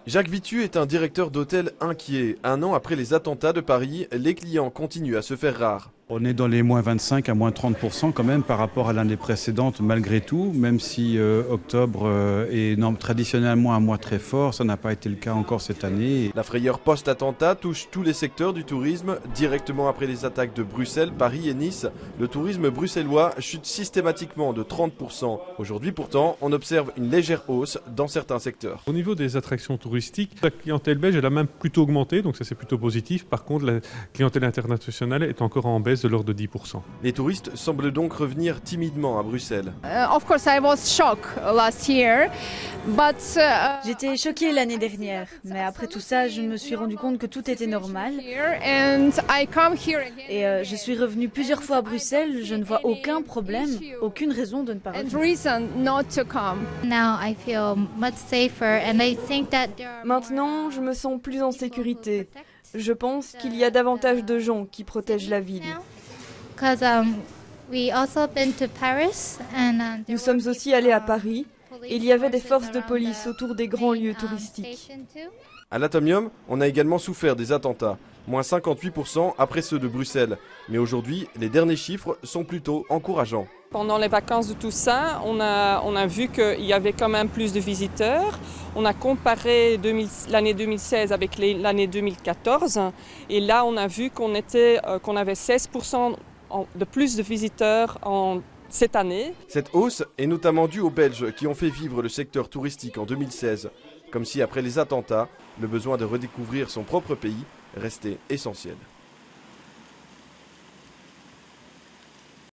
Jacques Vitu est un directeur d'hôtel inquiet. Un an après les attentats de Paris, les clients continuent à se faire rares. On est dans les moins 25 à moins 30% quand même par rapport à l'année précédente malgré tout, même si octobre est traditionnellement un mois très fort, ça n'a pas été le cas encore cette année. La frayeur post-attentat touche tous les secteurs du tourisme. Directement après les attaques de Bruxelles, Paris et Nice, le tourisme bruxellois chute systématiquement de 30%. Aujourd'hui pourtant, on observe une légère hausse dans certains secteurs. Au niveau des attractions touristiques, la clientèle belge elle a même plutôt augmenté, donc ça c'est plutôt positif. Par contre, la clientèle internationale est encore en baisse de l'ordre de 10%. Les touristes semblent donc revenir timidement à Bruxelles. J'étais choquée l'année dernière, mais après tout ça, je me suis rendu compte que tout était normal. Et je suis revenue plusieurs fois à Bruxelles, je ne vois aucun problème, aucune raison de ne pas revenir. Maintenant, je me sens plus en sécurité. Je pense qu'il y a davantage de gens qui protègent la ville. Nous sommes aussi allés à Paris et il y avait des forces de police autour des grands lieux touristiques. À l'Atomium, on a également souffert des attentats, moins 58% après ceux de Bruxelles. Mais aujourd'hui, les derniers chiffres sont plutôt encourageants. Pendant les vacances de Toussaint, on a vu qu'il y avait quand même plus de visiteurs. On a comparé l'année 2016 avec l'année 2014 et là on a vu qu'on avait 16% de plus de visiteurs cette année. Cette hausse est notamment due aux Belges qui ont fait vivre le secteur touristique en 2016. Comme si après les attentats, le besoin de redécouvrir son propre pays restait essentiel.